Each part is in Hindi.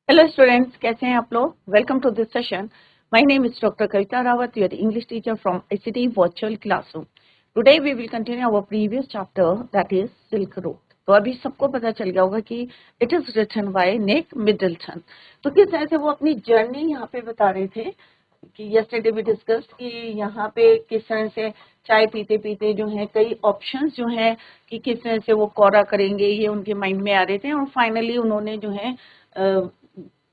Hello students, कैसे हैं आप लोग? Welcome to this session. My name is Dr. Kavita Rawat. You are the English teacher from ICT Virtual Classroom. Today we will continue our previous chapter, that is Silk Road. तो अभी सबको पता चल गया होगा कि it is written by Nick Middleton. तो किस तरह से वो अपनी जर्नी यहाँ पे बता रहे थे कि yesterday we discussed कि यहाँ पे किस तरह से चाय पीते पीते जो है कई ऑप्शंस जो है कि किस तरह से वो कोरा करेंगे, ये उनके माइंड में आ रहे थे और फाइनली उन्होंने जो है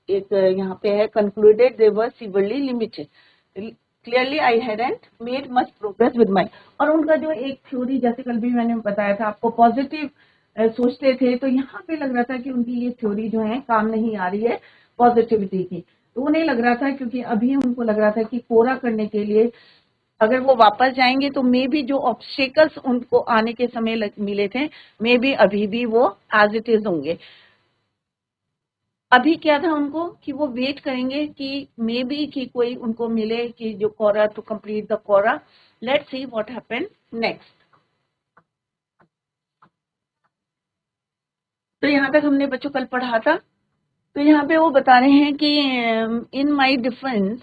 एक यहाँ पे है concluded they were severely limited clearly I hadn't made much progress with my. और उनका जो एक थ्योरी, जैसे कल भी मैंने बताया था आपको, पॉजिटिव सोचते थे, तो यहाँ पे लग रहा था कि उनकी ये थ्योरी जो है काम नहीं आ रही है पॉजिटिविटी की। तो उन्हें लग रहा था, क्योंकि अभी उनको लग रहा था कि कोरा करने के लिए अगर वो वापस जाएंगे तो मे बी जो ऑब्स्टेकल्स उनको आने के समय मिले थे मे बी अभी भी वो एज इट इज होंगे। अभी क्या था उनको कि वो वेट करेंगे कि मे बी कि कोई उनको मिले कि जो kora to complete the kora. Let's see what happen next. तो यहाँ तक हमने बच्चों कल पढ़ा था। तो यहाँ पे वो बता रहे हैं कि in my defence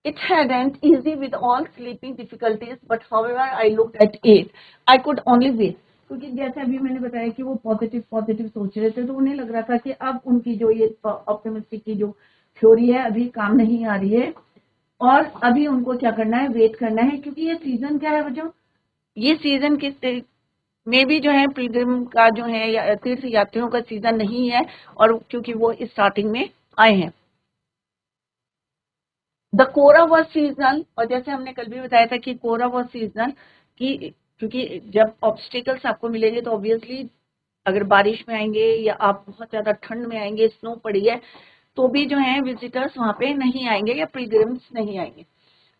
it hadn't easy with all sleeping difficulties, but however I looked at it, I could only wait. क्योंकि जैसे अभी मैंने बताया कि वो पॉजिटिव सोच रहे थे, तो उन्हें लग रहा था कि अब उनकी जो ये ऑप्टिमिस्टिक की जो थ्योरी है अभी काम नहीं आ रही है और अभी उनको क्या करना है, वेट करना है। क्योंकि ये सीजन क्या है बच्चों, ये सीजन किस में भी जो है पिलग्रिम का जो है या तीर्थ यात्रियों का सीजन नहीं है, और क्योंकि वो स्टार्टिंग में आए हैं। द कोरा वॉज सीजनल, और जैसे हमने कल भी बताया था कि कोरा वॉज सीजनल कि क्योंकि जब ऑब्स्टिकल्स आपको मिलेंगे तो ऑब्वियसली अगर बारिश में आएंगे या आप बहुत ज्यादा ठंड में आएंगे, स्नो पड़ी है, तो भी जो है विजिटर्स वहां पे नहीं आएंगे या पिलग्रिम्स नहीं आएंगे।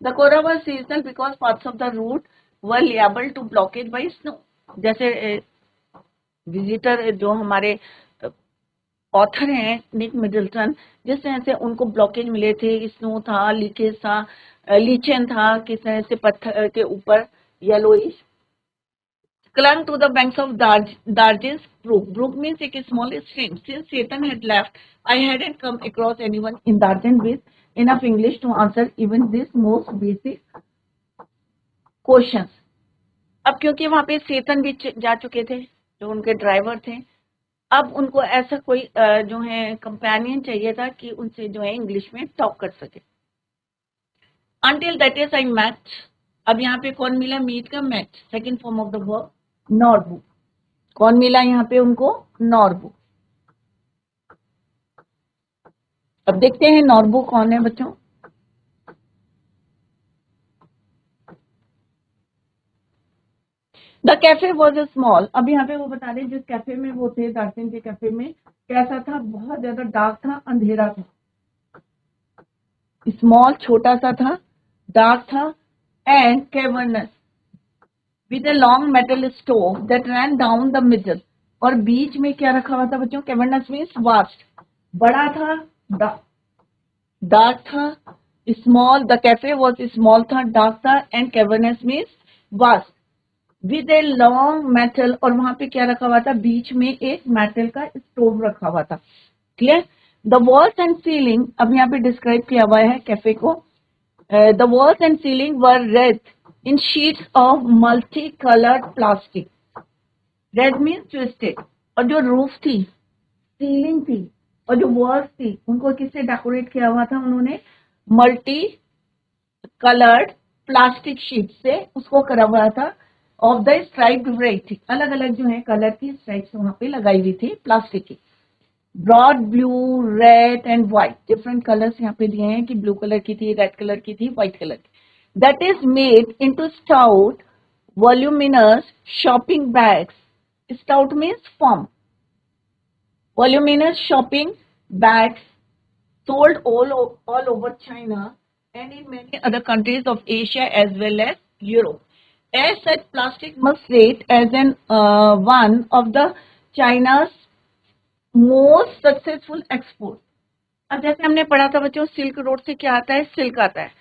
The kora was seasonal because parts of the route were liable to blockage by snow. जैसे विजिटर जो हमारे ऑथर हैं निक मिडल्टन, जिस तरह से उनको ब्लॉकेज मिले थे, स्नो था, लीकेज था, लीचन था, किस तरह से पत्थर के ऊपर yellowish clung to the banks of Darjes Brook. Brook means a small stream. Since Satan had left, I hadn't come across anyone in Darjen with enough English to answer even this most basic questions. अब क्योंकि वहां पे सेतन भी जा चुके थे, जो उनके ड्राइवर थे, अब उनको ऐसा कोई जो है कंपेनियन चाहिए था कि उनसे जो है इंग्लिश में टॉक कर सके। Until that is I met, अब यहाँ पे कौन मिला, मीट का met, second form of the verb Norbu. कौन मिला यहाँ पे उनको, नॉर्बू। अब देखते हैं नॉर्बू कौन है बच्चों। The cafe was a small, अब यहाँ पे वो बता रहे हैं जिस कैफे में वो थे, दार्जिलिंग के कैफे में कैसा था, बहुत ज्यादा डार्क था, अंधेरा था। स्मॉल छोटा सा था, डार्क था, and cavernous with a long metal stove that rain down the middle, और बीच में क्या रखा हुआ था बच्चों, कैवर्नस मीन्स वास्ट, बड़ा था, डार्क था, small, the cafe was small था, डार्क था, and cavernous means vast with a long metal, और वहां पे क्या रखा हुआ था, बीच में एक मेटल का स्टोव रखा हुआ था। Clear. The walls and ceiling, अब यहाँ पे डिस्क्राइब किया हुआ है कैफे को। The walls and ceiling were red in sheets of multi coloured plastic. Red means twisted. और जो रूफ थी, सीलिंग थी, और जो वॉल्स थी, उनको किससे डेकोरेट किया हुआ था उन्होंने, मल्टी कलर्ड प्लास्टिक शीट से उसको करा हुआ था। ऑफ द स्ट्राइप्ड वैरायटी, अलग अलग जो है कलर की स्ट्राइप्स वहां पे लगाई हुई थी प्लास्टिक की। Broad blue, red and white, different colours यहाँ पे दिए हैं कि ब्लू कलर की थी, रेड कलर की थी, व्हाइट कलर की। That is made into stout voluminous shopping bags. Stout means form, voluminous shopping bags sold all over China and in many other countries of Asia as well as Europe. As such, plastic must rate as one of the China's most successful export. अब जैसे हमने पढ़ा था बच्चों, सिल्क रोड से क्या आता है, सिल्क आता है।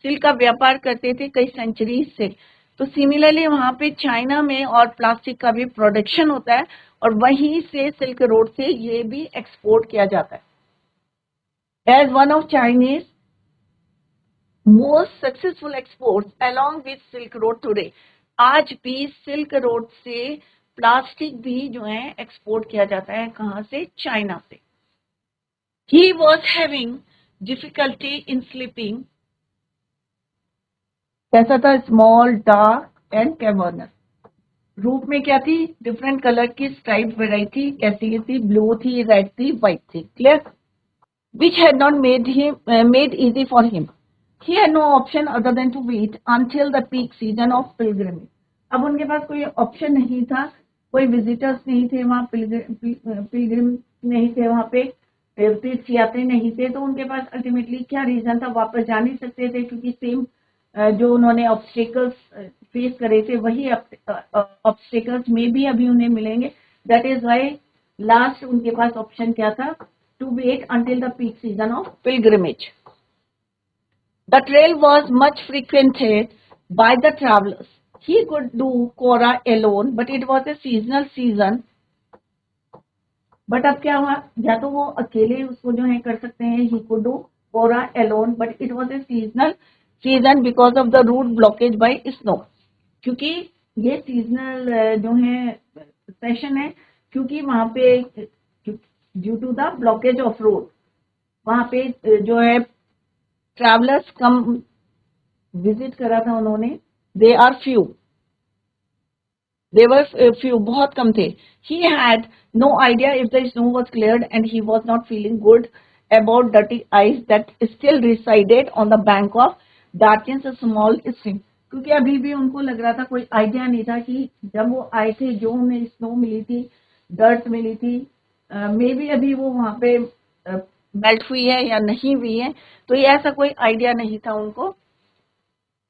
सिल्क का व्यापार करते थे कई सेंचुरीज से। तो सिमिलरली वहां पे चाइना में और प्लास्टिक का भी प्रोडक्शन होता है, और वहीं से सिल्क रोड से ये भी एक्सपोर्ट किया जाता है। as one of Chinese most successful exports along with Silk Road today. आज भी सिल्क रोड से प्लास्टिक भी जो है एक्सपोर्ट किया जाता है, कहां से? चाइना से. He was having difficulty in sleeping. कैसा था? Small, dark and cavernous. रूप में क्या थी? डिफरेंट कलर की स्ट्राइप वेराइटी. कैसी थी? ब्लू थी, रेड थी, व्हाइट थी. Clear? Which had not made easy for him. He had no option other than to wait until the peak season of pilgrimage. अब उनके पास कोई ऑप्शन नहीं था, कोई विजिटर्स नहीं थे वहां, पिलग्रिम नहीं थे वहां पे, तीर्थयात्री नहीं थे, तो उनके पास अल्टीमेटली क्या रीजन था? वापस जा नहीं सकते थे क्योंकि सेम जो उन्होंने ऑब्स्टेकल्स फेस करे थे वही ऑब्स्टेकल्स में भी अभी उन्हें मिलेंगे. दैट इज वाई लास्ट उनके पास ऑप्शन क्या था? To wait until the peak season of pilgrimage. The trail was much frequented by the travelers. He could do Kora alone, but it was a seasonal season. But अब क्या हुआ? या तो वो अकेले उसको जो है कर सकते हैं, he could do Kora alone, but it was a seasonal season because of the route blockage by snow. क्योंकि ये सीजनल जो है सेशन है, क्योंकि वहां पे due to the blockage of road, वहां पे जो है ट्रैवलर्स कम विजिट करा था उन्होंने. They are few, they were few, बहुत कम थे. He had no idea if the snow was cleared and he was not feeling good about dirty ice that still resided on the bank of Darkins small stream. क्योंकि अभी भी उनको लग रहा था, कोई आइडिया नहीं था कि जब वो आए थे, जो उन्हें स्नो मिली थी, डर्ट मिली थी, मे बी अभी वो वहां पे मेल्ट हुई है या नहीं हुई है, तो ये ऐसा कोई आइडिया नहीं था उनको.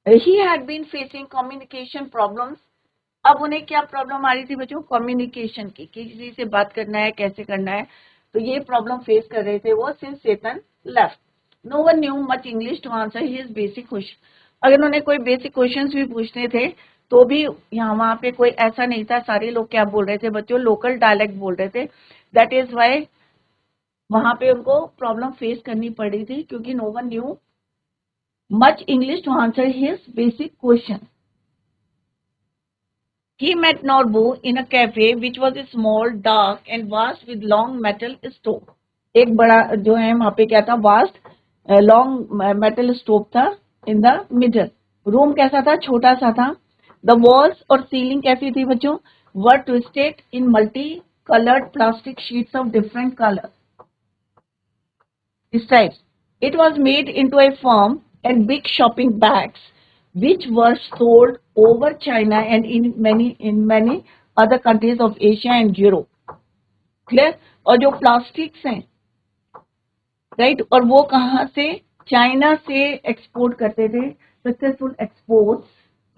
He had been facing communication problems. अब उन्हें क्या प्रॉब्लम आ रही थी बच्चों? कम्युनिकेशन की, किसी से बात करना है, कैसे करना है, तो ये प्रॉब्लम फेस कर रहे थे वो since Tsetan left. No one knew much English to answer his basic question. अगर उन्हें कोई बेसिक क्वेश्चंस भी पूछने थे तो भी यहाँ वहां पे कोई ऐसा नहीं था. सारे लोग क्या बोल रहे थे बच्चों? लोकल डायलेक्ट बोल रहे थे. दैट इज वाई वहां पे उनको प्रॉब्लम फेस करनी पड़ी थी, क्योंकि no one knew much English to answer his basic question. He met Norbu in a cafe which was small, dark and vast with long metal stove. एक बड़ा जो है वहां पे क्या था? वास्ट लॉन्ग मेटल स्टोव था इन द मिडल. रूम कैसा था? छोटा सा था. द वॉल्स और सीलिंग कैसी थी बच्चों? Were twisted in multi coloured plastic sheets of different colour stripes. It was made into a firm and big shopping bags, which were sold over China and in many other countries of Asia and Europe. Clear? और जो प्लास्टिक्स हैं, राइट, और वो कहाँ से? चाइना से एक्सपोर्ट करते थे. Successful export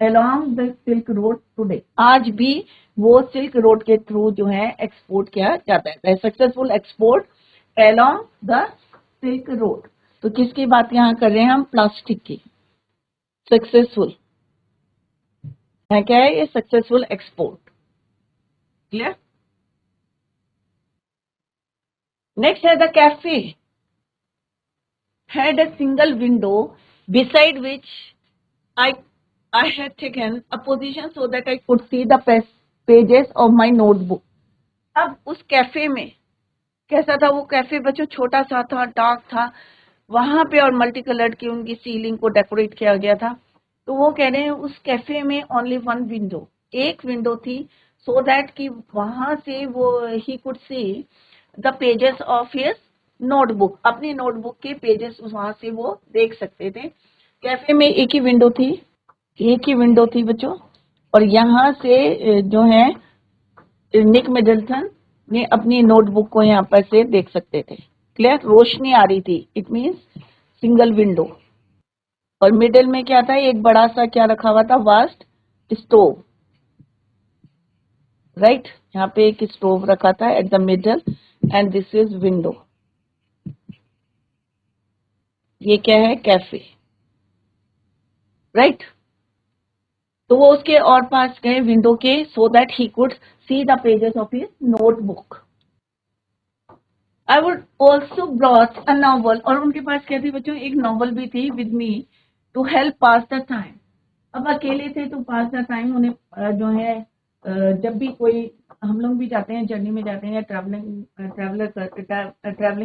along the silk road today. आज भी वो सिल्क रोड के थ्रू जो है एक्सपोर्ट किया जाता है. Successful export along the silk road. तो किसकी बात यहां कर रहे हैं हम? प्लास्टिक की. सक्सेसफुल है क्या है ये? Successful export. क्लियर? नेक्स्ट है the cafe had a single window beside which I had taken a position so that I could see the pages of my notebook. अब उस कैफे में कैसा था वो कैफे बच्चों? छोटा सा था, डार्क था वहां पे, और मल्टी कलर्ड की उनकी सीलिंग को डेकोरेट किया गया था. तो वो कह रहे हैं उस कैफे में ओनली वन विंडो, एक विंडो थी, सो दैट कि वहां से वो he could see the pages of his notebook. अपनी नोटबुक के पेजेस वहां से वो देख सकते थे. कैफे में एक ही विंडो थी, एक ही विंडो थी बच्चों, और यहाँ से जो है निक मिडलटन ने अपनी नोटबुक को यहाँ पर से देख सकते थे. क्लियर? रोशनी आ रही थी. It means single window. और मिडिल में क्या था? एक बड़ा सा क्या रखा हुआ था? Vast stove. राइट, यहाँ पे एक स्टोव रखा था at the middle and this is window. ये क्या है? कैफे. राइट. तो वो उसके और पास गए विंडो के, so that he could see the pages of his notebook. I would also brought a novel, और उनके पास क्या थी बच्चों, एक नॉवल भी थी with me to help pass the time. अब अकेले थे तो पास द टाइम उन्हें जो है जब भी कोई, हम लोग भी जाते हैं जर्नी में जाते हैं या ट्रैवलिंग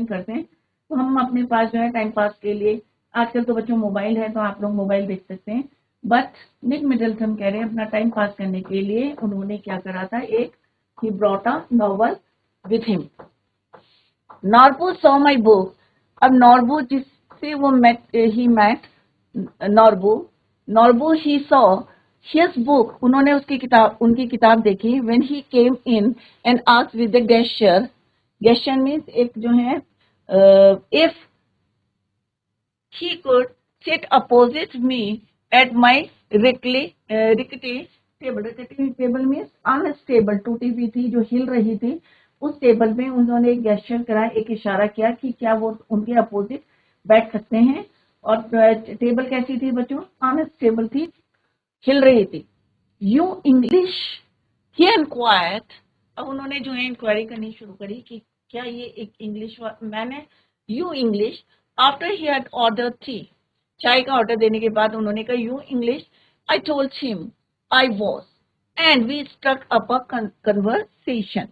करते हैं, तो हम अपने पास जो है टाइम पास के लिए, आजकल तो बच्चों मोबाइल है तो आप लोग मोबाइल देख सकते हैं, बट निक मिडलटन कह रहे हैं अपना टाइम पास करने के लिए उन्होंने क्या करा था, एक he brought a novel with him. Norbu saw my book. अब नॉर्बू जिससे वो met Norbu, Norbu he saw his book, उन्होंने उनकी किताब देखी। When he came in and asked with the gesture, gesture means एक जो है, if he could sit opposite me at my rickety table. Rickety table means unstable, टूटी हुई थी, जो हिल रही थी, उस टेबल में उन्होंने एक गेस्चर करा, एक इशारा किया कि क्या वो उनके अपोजिट बैठ सकते हैं। और टेबल कैसी थी बच्चों, अनस्टेबल थी, हिल रही थी। You English he inquired. अब उन्होंने जो है इंक्वायरी करनी शुरू करी कि क्या ये एक इंग्लिश मैंने, you English, after he had order tea, चाय का ऑर्डर देने के बाद उन्होंने कहा you English, I told him I was, and we struck up a conversation.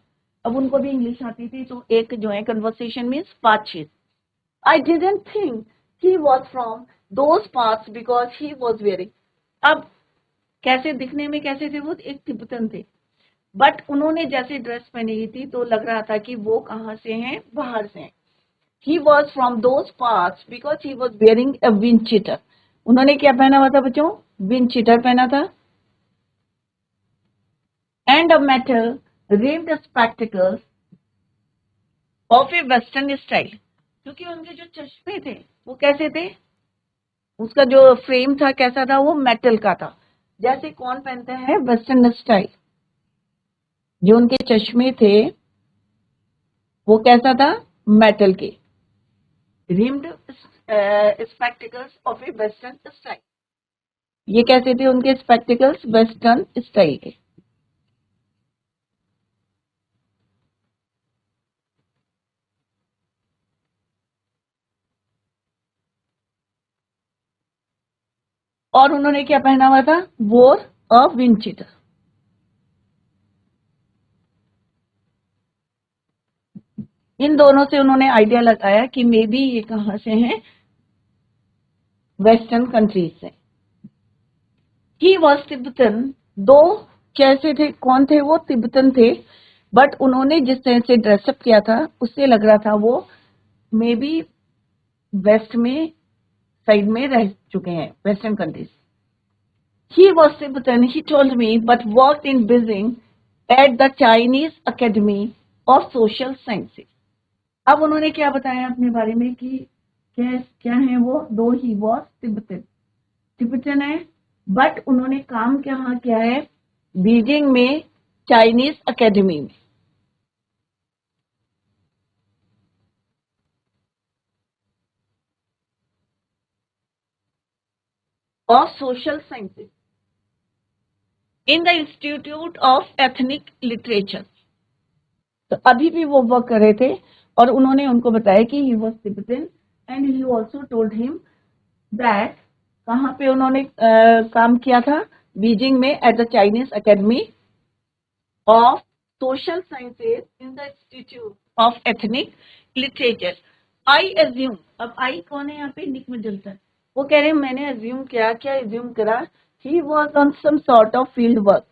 अब उनको भी इंग्लिश आती थी तो एक जो है कन्वर्सेशन मीन्स बातचीत। I didn't think he was from those parts because he was wearing. अब कैसे दिखने में कैसे थे वो, एक तिब्बतन थे, बट उन्होंने जैसे ड्रेस पहनी हुई थी तो लग रहा था कि वो कहाँ से हैं, बाहर से हैं। He was from those parts because he was wearing a wind cheater. उन्होंने क्या पहना हुआ था बच्चों, विंड चीटर पहना था, and a metal rimmed spectacles of a western style। क्योंकि उनके जो चश्मे थे वो कैसे थे, उसका जो फ्रेम था कैसा था, वो मेटल का था, जैसे कौन पहनते हैं वेस्टर्न स्टाइल। जो उनके चश्मे थे वो कैसा था, मेटल के, rimmed spectacles of A western style. ये कैसे थे उनके स्पेक्टिकल्स, वेस्टर्न स्टाइल के। और उन्होंने क्या पहना हुआ था, वोर अ विंड चीटर। इन दोनों से उन्होंने आइडिया लगाया कि मे बी ये कहां से हैं, वेस्टर्न कंट्रीज से। ही वॉज तिब्बतन, दो कैसे थे, कौन थे वो, तिब्बतन थे, बट उन्होंने जिस तरह से ड्रेसअप किया था उससे लग रहा था वो मे बी वेस्ट में साइड में रह चुके हैं, western countries. He was Tibetan, he told me, but worked in Beijing at the Chinese Academy of Social Sciences. अब उन्होंने क्या बताया अपने बारे में कि क्या है वो, दो ही वॉज तिब्बतन, तिब्बतन है, बट उन्होंने काम क्या किया है, बीजिंग में चाइनीज अकेडमी में of social sciences in the institute of ethnic literature. तो अभी भी वो वर्क कर रहे थे और उन्होंने उनको बताया कि he was Tibetan and he also told him that, कहाँ पे उन्होंने काम किया था, बीजिंग में at the Chinese academy of social sciences in the institute of ethnic literature. I assume, अब आई कौन है यहाँ पे, निक मिडलटन। वो कह रहे हैं मैंने एज्यूम किया, क्या एज्यूम करा, he was on some sort of field work,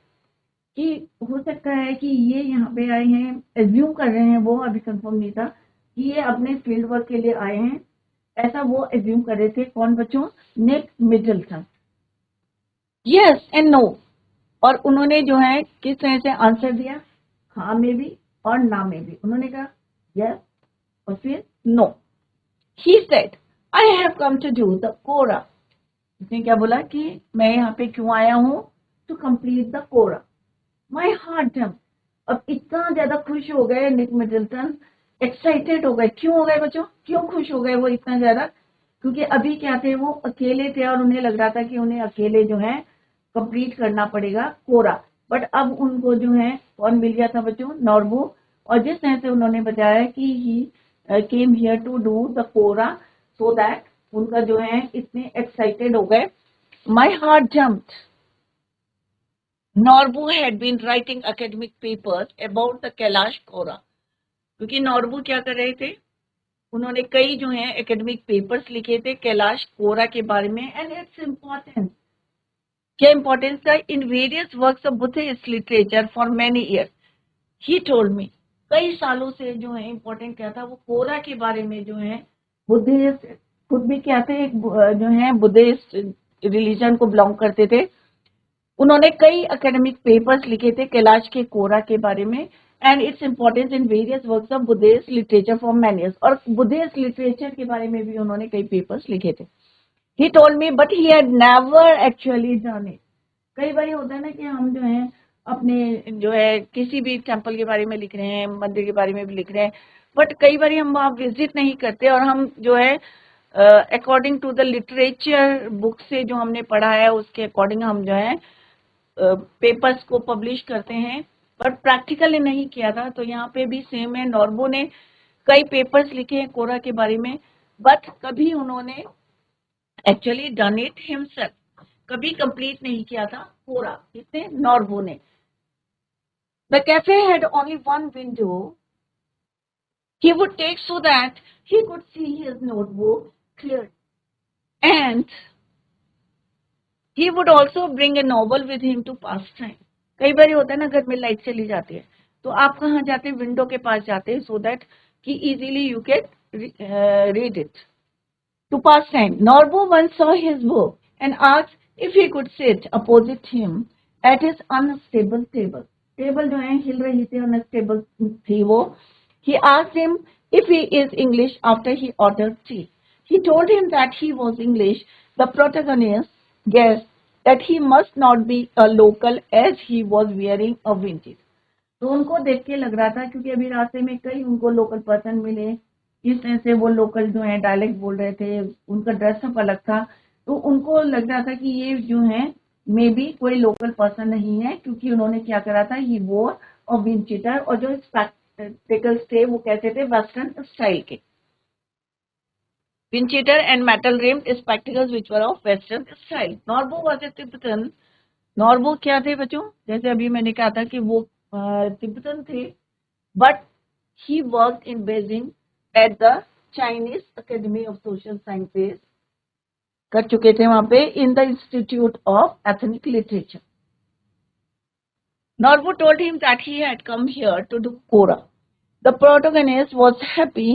कि हो सकता है कि ये यहाँ पे आए हैं, एज्यूम कर रहे हैं वो, अभी कंफर्म नहीं था कि ये अपने फील्ड वर्क के लिए आए हैं, ऐसा वो एज्यूम कर रहे थे। कौन बच्चों, निक मिडलटन। यस एंड नो, और उन्होंने जो है किस तरह से आंसर दिया, हाँ में भी और ना में भी। उन्होंने कहा यस और फिर no. He said I have come to do the kora. उसने क्या बोला कि मैं यहाँ पे क्यों आया हूँ, to complete the kora. My heart jump, अब इतना ज्यादा खुश हो गए निक मिडलटन, एक्साइटेड हो गए। क्यों हो गए बच्चों, क्यों खुश हो गए वो इतना ज्यादा, क्योंकि अभी क्या थे, वो अकेले थे और उन्हें लग रहा था कि उन्हें अकेले जो है कंप्लीट करना पड़ेगा कोरा। बट अब उनको जो है कौन मिल गया था बच्चों, नॉर्बू। और जिस तरह से उन्होंने बताया कि ही came here to do the Quora, so that उनका जो है इतने excited हो गए. My heart jumped. Norbu had been writing academic papers about the Kailash Quora. क्योंकि नॉर्बू क्या कर रहे थे, उन्होंने कई जो है एकेडमिक पेपर्स लिखे थे कैलाश कोरा के बारे में. एंड इट्स इम्पोर्टेंस, क्या इम्पोर्टेंस था? In various works of Buddhist literature for many years he told me. कई सालों से जो है इम्पोर्टेंट क्या था, वो कोरा के बारे में जो है बुद्धिस्ट, खुद भी क्या थे, एक जो है बुद्धिस्ट रिलीजन को बिलोंग करते थे. उन्होंने कई एकेडमिक पेपर्स लिखे थे कैलाश के कोरा के बारे में. And its importance in various works of Buddhist literature for many years. और बुद्धिस्ट लिटरेचर के बारे में भी उन्होंने कई पेपर्स लिखे थे. He told me but he had never actually done it. कई बार होता है ना कि हम जो है अपने जो है किसी भी टेम्पल के बारे में लिख रहे हैं, मंदिर के बारे में भी लिख रहे हैं, बट कई बार हम वहाँ विजिट नहीं करते और हम जो है according to the literature book से जो हमने पढ़ा है उसके अकॉर्डिंग हम जो है पेपर्स को पब्लिश करते हैं, बट प्रैक्टिकली नहीं किया था. तो यहाँ पे भी सेम है. नॉर्बो ने कई पेपर्स लिखे हैं कोरा के बारे में, बट कभी उन्होंने एक्चुअली डन इट हिमसेल्फ, कभी कंप्लीट नहीं किया था कोरा. किसने? नॉर्बो ने. The cafe had only one window he would take so that he could see his notebook clearly, and he would also bring a novel with him to pass time. कई बार होता है ना, घर में लाइट चली जाती है तो आप कहाँ जाते हैं? विंडो के पास जाते हैं, सो दैट कि easily you can read it to pass time. Norbu once saw his book and asked if he could sit opposite him at his unstable table. Table जो है हिल रही थी, अनस्टेबल थी वो. He asked him if he is English after he ordered tea. He told him that he was English. The protagonist guessed that he must not be a local as he was wearing a vintage. तो उनको देख के लग रहा था, क्योंकि अभी रास्ते में कई उनको लोकल पर्सन मिले, इस तरह से वो लोकल जो है डायलेक्ट बोल रहे थे, उनका ड्रेसअप अलग था, तो उनको लग रहा था कि ये जो है मे बी कोई लोकल पर्सन नहीं है, क्योंकि उन्होंने क्या करा था, ही वोर और विंचीटर, और जो स्पेक्टेकल्स थे वो कैसे थे? वेस्टर्न स्टाइल के. Windcheater and metal rimmed spectacles which were of western style. Norbu was a Tibetan. Norbu क्या थे बच्चों? जैसे अभी मैंने कहा था कि वो तिब्बतन थे, but he worked in Beijing at the Chinese academy of social sciences, कर चुके थे वहां पे, in the institute of ethnic literature. Norbu told him that he had come here to do Quora. The protagonist was happy.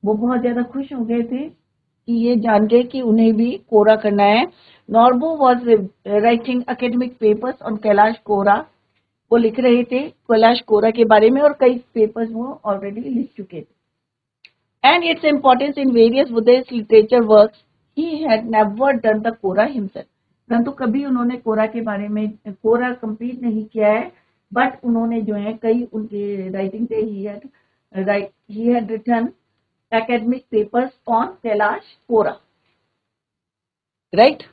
वो बहुत ज्यादा खुश हो गए थे कि ये जान के कि उन्हें भी कोरा करना है. Norbu was writing academic papers on Kailash कोरा. वो लिख रहे थे कैलाश कोरा के बारे में, और कई पेपर्स वो ऑलरेडी लिख चुके थे. And its importance in various Buddhist literature works. He had never done the Quora himself. परंतु कभी उन्होंने कोरा के बारे में कोरा कंप्लीट नहीं किया है, बट उन्होंने जो है कई उनके राइटिंग थे. He had written academic papers on Kailash kora, right.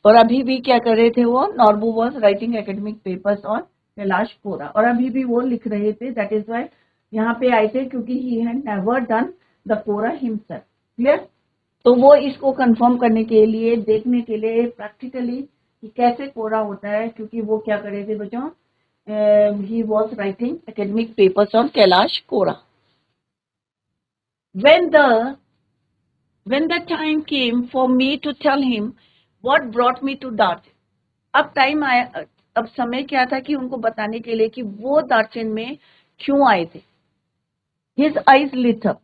और अभी भी क्या कर रहे थे वो? Norbu was writing academic papers on Kailash kora, और अभी भी वो लिख रहे थे. दैट इज व्हाई यहाँ पे आए थे, क्योंकि he had never done the kora himself. Clear? तो वो इसको कंफर्म करने के लिए, देखने के लिए प्रैक्टिकली कि कैसे कोरा होता है, क्योंकि वो क्या कर रहे थे बच्चों? He was writing academic papers on Kailash kora. When the time came for me to tell him what brought me to Darjeeling. अब टाइम आया, अब समय क्या था कि उनको बताने के लिए कि वो दार्जिलिंग में क्यों आए थे. His eyes lit up.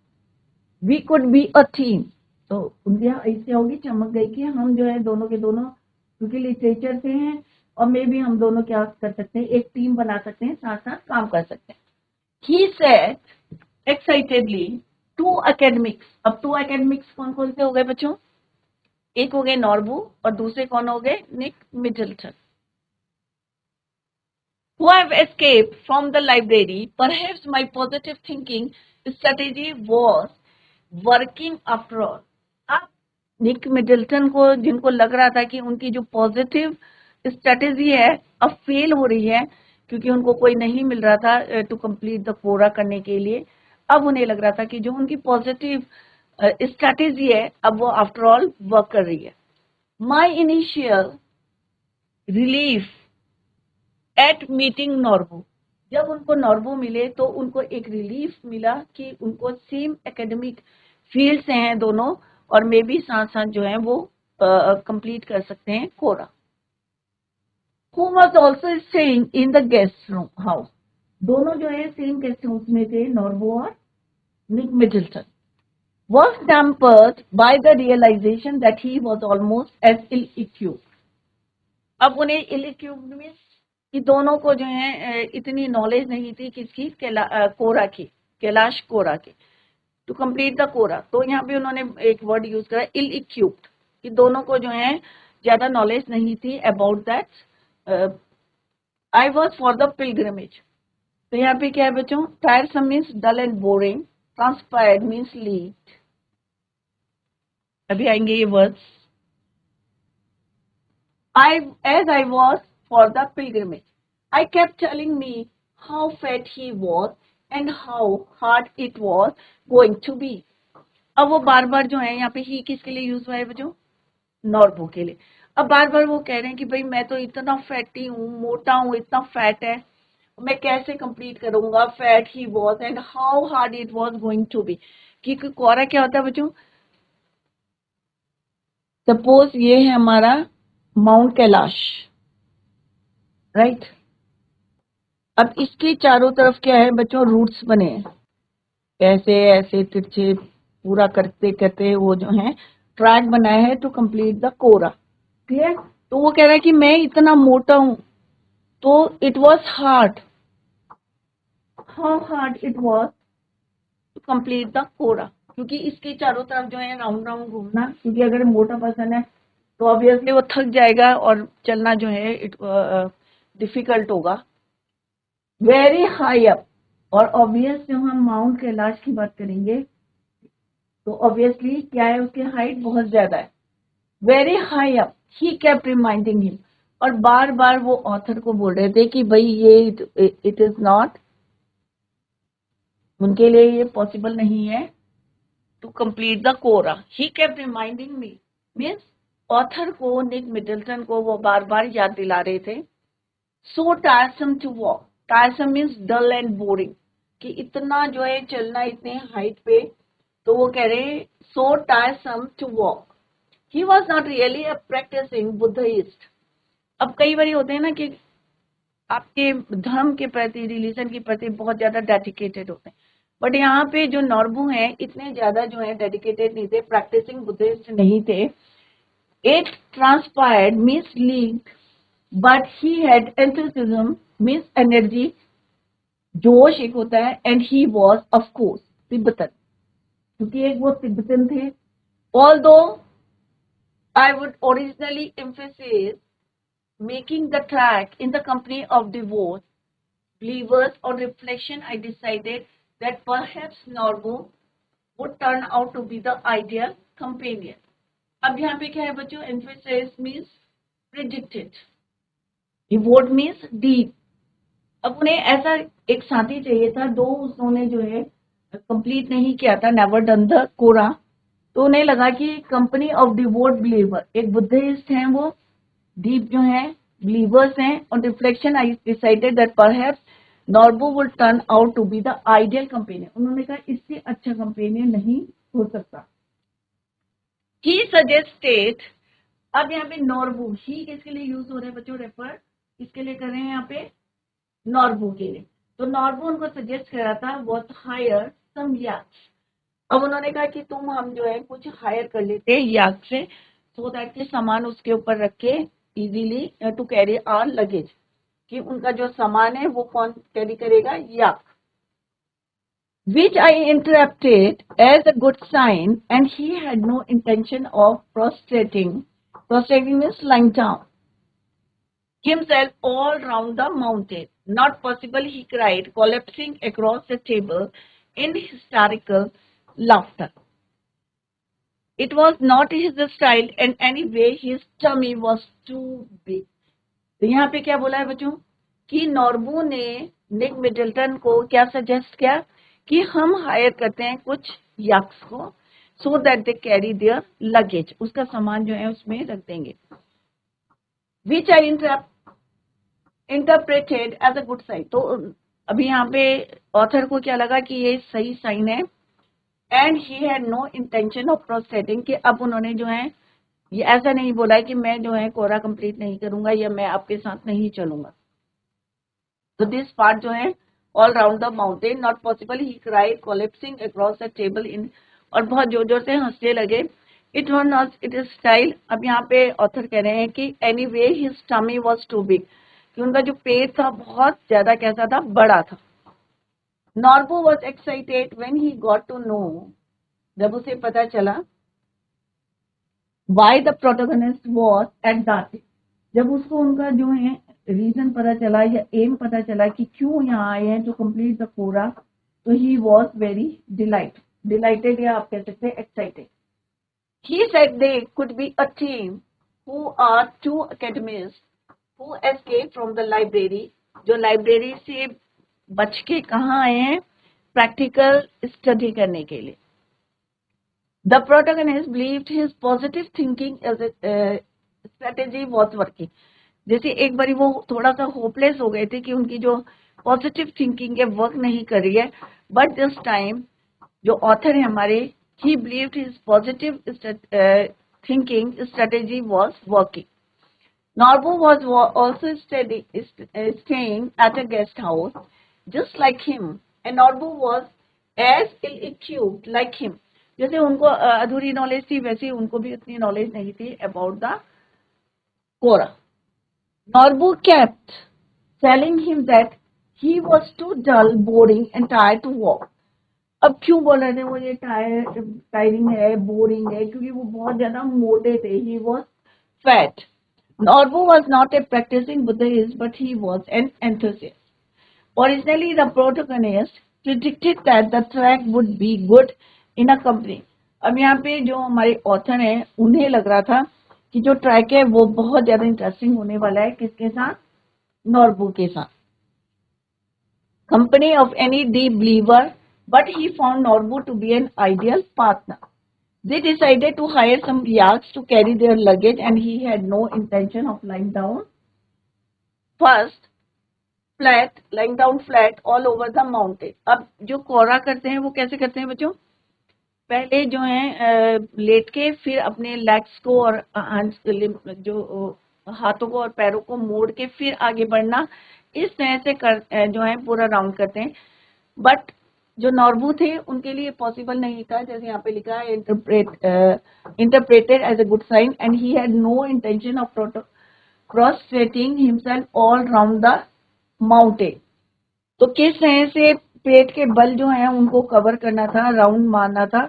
We could be a team. तो उनकी ऐसे होगी, चमक गई कि हम जो है दोनों के दोनों, क्योंकि लिटरेचर से हैं, और मे भी हम दोनों क्या कर सकते हैं, एक टीम बना सकते हैं, साथ साथ काम कर सकते हैं. He said excitedly, 2 academics. अब 2 academics कौन कौन से हो गए बच्चों? एक हो गए नॉर्बू, और दूसरे कौन हो गए? निक Middleton. Who have escaped from the library. Perhaps my positive thinking strategy was working after all. अब निक मिडलटन को, जिनको लग रहा था कि उनकी जो पॉजिटिव स्ट्रेटेजी है अब फेल हो रही है, क्योंकि उनको कोई नहीं मिल रहा था टू कंप्लीट द कोरा करने के लिए, अब उन्हें लग रहा था कि जो उनकी पॉजिटिव स्ट्रैटेजी है अब वो आफ्टर ऑल वर्क कर रही है. My initial relief eight meeting Norbu, जब उनको नॉर्बू मिले तो उनको एक रिलीफ मिला कि उनको सेम एकेडमिक फील्ड से हैं दोनों और मे भी साथ साथ जो है वो कंप्लीट कर सकते हैं कोरा. Who was also staying in the guest room house, दोनों जो है सेम गेस्ट हाउस में थे, नॉर्बो और Nick Middleton. Was tempered by the realization that he was almost as ill-equipped. अब उन्हें ill-equipped में कि दोनों को जो है इतनी नॉलेज नहीं थी किसकी, कोरा की, कैलाश कोरा की, टू कंप्लीट द कोरा. तो यहाँ पे उन्होंने एक वर्ड यूज करा ill-equipped, कि दोनों को जो है ज्यादा नॉलेज नहीं थी about that I was for the pilgrimage. तो यहाँ पे क्या है बच्चों, tiresome means dull and boring, transpired means leaked. अभी आएंगे ये words. As I was for the pilgrimage, I kept telling me how fat he was and how hard it was going to be. अब वो बार बार जो है यहाँ पे ही किसके लिए यूज हुआ है बच्चों, नॉर्बो के लिए. अब बार बार वो कह रहे हैं कि भाई मैं तो इतना फैटी हूँ, मोटा हूँ, इतना फैट है, मैं कैसे कंप्लीट करूंगा. Fat he was and how hard it was going to be. क्योंकि कोरा क्या होता है बच्चों, सपोज ये है हमारा माउंट कैलाश, राइट. अब इसके चारों तरफ क्या है बच्चों, रूट्स बने हैं, ऐसे ऐसे तिरछे पूरा करते करते वो जो है ट्रैक बनाया है to complete the kora. Clear. तो वो कह रहा है कि मैं इतना मोटा हूं तो it was hard, how hard it was to complete the kora, क्योंकि इसके चारों तरफ जो है राउंड राउंड घूमना, क्योंकि अगर मोटा पर्सन है तो ऑब्वियसली वो थक जाएगा और चलना जो है डिफिकल्ट होगा. वेरी हाई अप, और ऑब्वियस जब हम माउंट कैलाश की बात करेंगे तो ऑब्वियसली क्या है, उसकी हाइट बहुत ज्यादा है. वेरी हाई अप, ही केप्ट रिमाइंडिंग हिम, और बार बार वो ऑथर को बोल रहे थे कि भाई ये इट इज नॉट, उनके लिए ये पॉसिबल नहीं है to complete the kora. He kept reminding me means author को, निक मिडल्टन को वो बार बार याद दिला रहे थे. So tiresome to walk, tiresome means dull and boring, कि इतना जो है चलना इतने हाइट पे, तो वो कह रहे so tiresome to walk. He was not really a practising Buddhist. अब कई बार होते हैं ना कि आपके धर्म के प्रति, रिलीजन के प्रति बहुत ज्यादा डेडिकेटेड होते हैं, बट यहाँ पे जो नॉर्बू हैं इतने ज्यादा जो है डेडिकेटेड नहीं थे, प्रैक्टिसिंग बुद्धिस्ट नहीं थे. It transpired means leak, but he had enthusiasm means energy, जोश एक होता है, and he was of course Tibetan, क्योंकि एक वो तिब्बतन थे. Although I would originally emphasis making the track in the company of devout believers, on reflection I decided that perhaps Norbu would turn out to be the ideal companion. अब यहाँ पे क्या है बच्चों, emphasis means predicted, devout means deep. अब उन्हें ऐसा एक साथी चाहिए था, दो उन्होंने जो है कंप्लीट नहीं किया था, नेवर डन द कोरा, तो उन्हें लगा कि कंपनी ऑफ डिवोट बिलीवर, एक बुद्धिस्ट हैं वो, डीप जो है बिलीवर्स हैं. On reflection I decided that perhaps Norbu will turn out to be the ideal companion. उन्होंने कहा इससे अच्छा कंपेनियन नहीं हो सकता. ही सजेस्टेड, अब यहाँ पे नॉर्बू, ही किसके लिए यूज हो रहे हैं बच्चों, रेफर किसके लिए कर रहे हैं यहाँ पे, नॉर्बू के लिए. तो नॉर्बू उनको सजेस्ट करा था वॉज हायर सम याक्स. अब उन्होंने कहा कि तुम हम जो है कुछ हायर कर लेते याक से, सो दैट के सामान उसके ऊपर रख के easily to carry our luggage, कि उनका जो सामान है वो कौन कैरी करेगा, याक. Which I interpreted as a good sign, and he had no intention of prostrating. Prostrating means lying down himself all round the mountain. Not possible, he cried, collapsing across the table in hysterical laughter. It was not his style, and anyway his tummy was too big. तो यहाँ पे क्या बोला है बच्चों, कि नॉर्बू ने निक मिडल्टन को क्या सजेस्ट किया कि हम हायर करते हैं कुछ यक्स को so that they carry their luggage, उसका सामान जो है उसमें रख देंगे, which are interpreted as a good sign. तो अभी यहाँ पे ऑथर को क्या लगा कि ये सही साइन है, and he had no intention of prostrating, कि अब उन्होंने जो है ये ऐसा नहीं बोला है कि मैं जो है कोरा कंप्लीट नहीं करूंगा या मैं आपके साथ नहीं चलूंगा। तो दिस पार्ट जो है all round the mountain not possible, he cried collapsing across the table in, और बहुत जोर जोर से हंसने लगे। It one not it is style. अब यहाँ पे ऑथर कह रहे हैं कि anyway his tummy was too big, कि उनका जो पेट था बहुत ज्यादा कैसा था, बड़ा था। Norbu was excited when he got to know, जब उसे पता चला why the protagonist was at that, जब उसको उनका जो है रीजन पता चला या एम पता चला कि क्यों यहाँ आए हैं टू कंप्लीट द कोरा, तो ही वॉज वेरी डिलाइटेड या आप कह सकते हैं excited. He said they could be a team who are two academists who escape from the library, जो लाइब्रेरी से बच के कहाँ आए हैं, प्रैक्टिकल स्टडी करने के लिए। The protagonist believed his positive thinking as a strategy was working. जैसे एक बारी वो थोड़ा सा होपलेस हो गए थे कि उनकी जो पॉजिटिव थिंकिंग है वर्क नहीं कर रही है, बट दिस टाइम जो ऑथर है हमारे, he believed his positive thinking strategy was working. Norbu was also staying at a guest house just like him, and Norbu was as ill-equipped like him. जैसे उनको अधूरी नॉलेज थी वैसे उनको भी उतनी नॉलेज नहीं थी about the kora. Norbu kept telling him that he was too dull, boring and tired to walk. अब क्यों बोल रहे थे वो ये टायरिंग है, बोरिंग है, क्योंकि वो बहुत ज्यादा मोटे थे। He was fat. Norbu was not a practicing Buddhist, but he was an enthusiast. Originally, the protagonist predicted that the track would be good in a company. अब यहाँ पे जो हमारे ऑथर हैं उन्हें लग रहा था कि जो ट्रैक है वो बहुत ज्यादा इंटरेस्टिंग होने वाला है, किसके साथ, नॉर्बू के साथ, company of any deep believer, but he found Norbu to be an ideal partner. They decided to hire some yaks to carry their luggage, and he had no intention of lying down flat all over the mountain. अब जो कोरा करते हैं वो कैसे करते हैं बच्चों, पहले जो है लेट के फिर अपने लेग्स को और जो हाथों को और पैरों को मोड़ के फिर आगे बढ़ना, इस तरह से जो है पूरा राउंड करते हैं। बट जो नॉर्बू थे उनके लिए पॉसिबल नहीं था, जैसे यहाँ पे लिखा है interpreted as a good sign, and he had no intention of prostrating himself all round the mountain. तो किस तरह से पेट के बल जो है उनको कवर करना था, राउंड मारना था।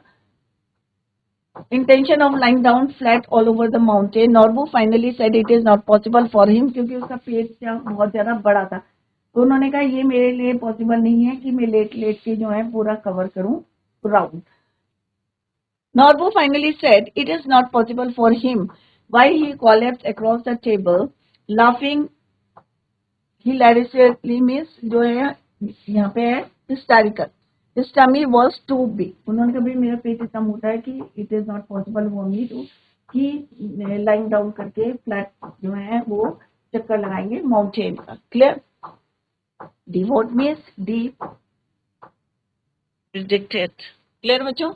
Intention of lying down flat all over the mountain. Norbu finally said it is not possible for him, क्योंकि उसका पेट बहुत ज्यादा बड़ा था, तो उन्होंने कहा ये मेरे लिए पॉसिबल नहीं है कि मैं लेट लेट के जो है पूरा कवर करूं round. Norbu finally said it is not possible for him, while he collapsed across the table, laughing hilariously, means जो है यहाँ पे है hysterical. His tummy was too big. उन्होंने कहा भाई मेरा पेट इतना मोटा है कि it is not possible for me to, कि लाइन डाउन करके फ्लैट जो है वो चक्कर लगाएंगे माउंटेन का। Clear? Devote means deep predicted. Clear बच्चों?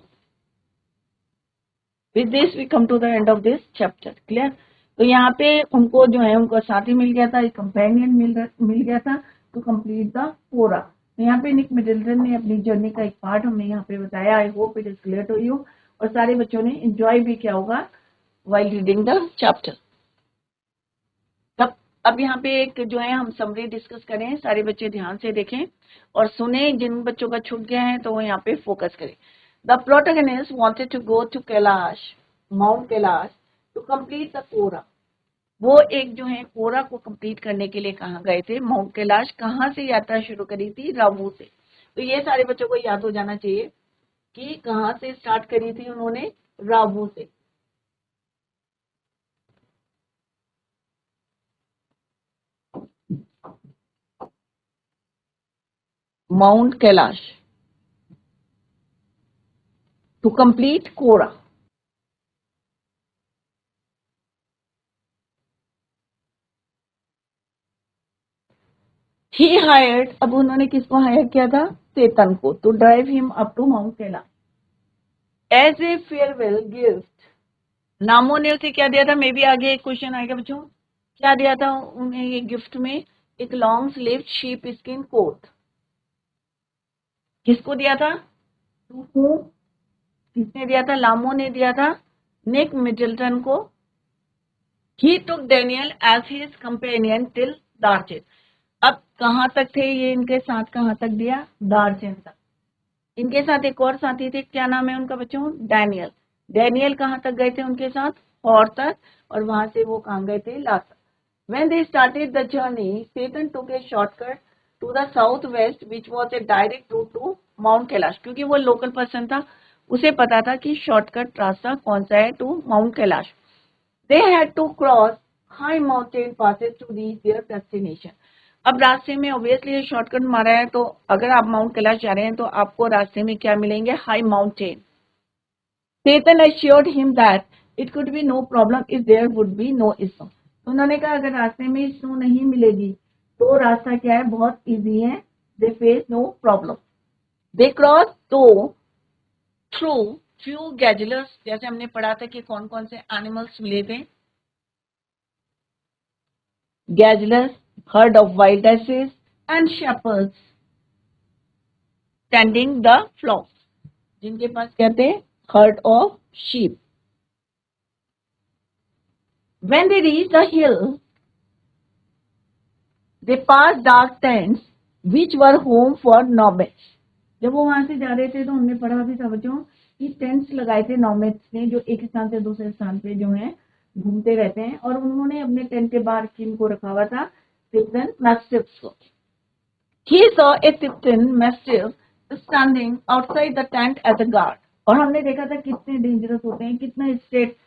With this we come to the end of this chapter. Clear? तो यहाँ पे उनको जो है उनका साथी मिल गया था, एक कंपेनियन मिल गया था टू कंप्लीट द कोरा। तो यहाँ पे निक मिडलटन ने अपनी जर्नी का एक पार्ट हमें यहाँ पे बताया। I hope it is clear to you, और सारे बच्चों ने एंजॉय भी किया होगा while reading the chapter. अब यहाँ पे एक जो है हम समरी डिस्कस करें, सारे बच्चे ध्यान से देखें और सुने। जिन बच्चों का छूट गया है तो वो यहाँ पे फोकस करें। The protagonist wanted to go to Kailash, Mount Kailash, to complete the Kora. वो एक जो है कोरा को कंप्लीट करने के लिए कहाँ गए थे, माउंट कैलाश। कहाँ से यात्रा शुरू करी थी, रावू से। तो ये सारे बच्चों को याद हो जाना चाहिए कि कहाँ से स्टार्ट करी थी उन्होंने, रावू से। Mount Kailash to complete Quora. He hired, अब उन्होंने किसको हायर किया था? चेतन को, to drive him up to Mount Kailash. As a farewell gift, नामो ने उसे क्या दिया था? मे भी आगे एक क्वेश्चन आएगा बच्चों, क्या दिया था उन्हें ये गिफ्ट में? एक long sleeve sheep skin coat. किसको दिया था? किसने दिया था? लामो ने दिया था निक मिडल्टन को. He took Daniel as his companion till Darchen. अब कहां तक थे ये इनके साथ? कहां तक दिया? दार्चेन तक. इनके साथ एक और साथी थे, क्या नाम है उनका बच्चों? डैनियल. डैनियल कहां तक गए थे उनके साथ? हॉर तक, और वहां से वो कहां गए थे? Lasa. When they started the journey, Satan took a shortcut to the southwest, which was a direct route to Mount Kailash. क्योंकि वो लोकल पर्सन था, उसे पता था कि शॉर्टकट रास्ता कौन सा है to mount Kailash. They had to cross high mountain passes to reach their destination. अब रास्ते में ऑब्वियसली ये शॉर्टकट मारा है, तो अगर आप माउंट कैलाश जा रहे हैं तो आपको रास्ते में क्या मिलेंगे? High mountain. Satan assured him that it could be no problem if there would be no snow. उन्होंने कहा अगर रास्ते में स्नो नहीं मिलेगी तो रास्ता क्या है? बहुत इजी है. They face no problem. They crossed through few gazelles. जैसे हमने पढ़ा था कि कौन कौन से एनिमल्स मिले थे? Gazelles, herd of wild asses and shepherds tending the flocks. जिनके पास क्या थे? Herd of sheep. When they reached the hill, they passed dark tents which were home for nomads. जब वो वहां से जा रहे थे तो हमने पढ़ा भी था बच्चों कि टेंट्स लगाए थे नॉमेड्स ने, जो एक स्थान से दूसरे स्थान पे जो है घूमते रहते हैं, और उन्होंने अपने टेंट के बाहर किनको रखा हुआ था? तिब्तन मैस्टिफ्स को. He saw a Tibetan mastiff standing outside the tent as a guard. और हमने देखा था कितने डेंजरस होते हैं, कितना स्टेट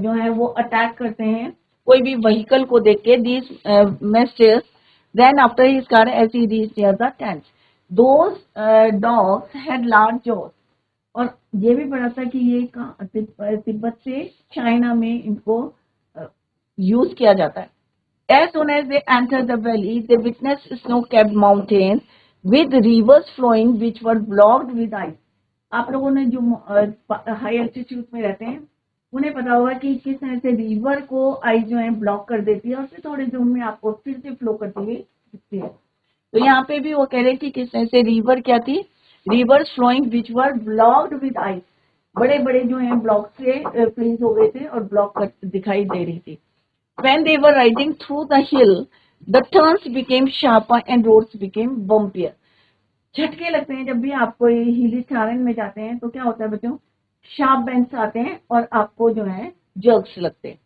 जो है वो अटैक करते हैं कोई भी व्हीकल को देख के. These mastiffs then after his car as he reached near the tent. Those dogs had large jaws. और ये भी पढ़ा था कि ये तिब्बत से चाइना में इनको यूज किया जाता है. As soon as they entered the valley, they witnessed snow-capped mountains with rivers flowing which were blocked with ice. आप लोगों ने जो हाई एल्टीट्यूड में रहते हैं उन्हें पता होगा कि किस तरह से रिवर को आइस जो है ब्लॉक कर देती है और फिर थोड़े जोन में आपको फिर से फ्लो करती हुई दिखती है. तो यहाँ पे भी वो कह रहे कि किस तरह से रिवर क्या थी? Rivers flowing which were blocked with ice. बड़े बड़े जो है ब्लॉक से फ्रीज हो गए थे और ब्लॉक दिखाई दे रही थी. When they were riding through the hill, the turns became sharper and roads became bumpier. झटके लगते हैं जब भी आपको ये हिली टर्न में जाते हैं तो क्या होता है बच्चों? शार्प बेंड्स आते हैं और आपको जो है जर्क्स लगते हैं.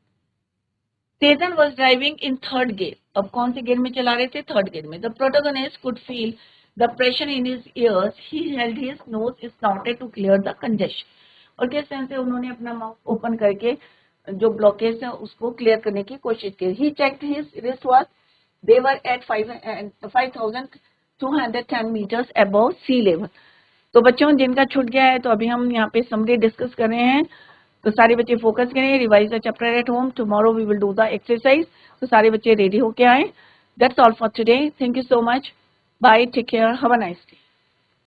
Satan was driving in third gear. अब कौन से गियर में चला रहे थे? थर्ड गियर में. The protagonist could feel the pressure in his ears. He held his nose snorted to clear the congestion. और किस तरह से उन्होंने अपना माउथ ओपन करके जो ब्लॉकेज है उसको क्लियर करने की कोशिश की. He checked his wristwatch. They were at 5,210 meters above sea level. तो बच्चों जिनका छूट गया है तो अभी हम यहाँ पे समरी डिस्कस कर रहे हैं. तो सारे बच्चे फोकस करें. Revise the chapter at home. Tomorrow we will do the exercise. तो सारे बच्चे रेडी होके आए. That's all for today. Thank you so much. Bye. Take care. Have a nice day.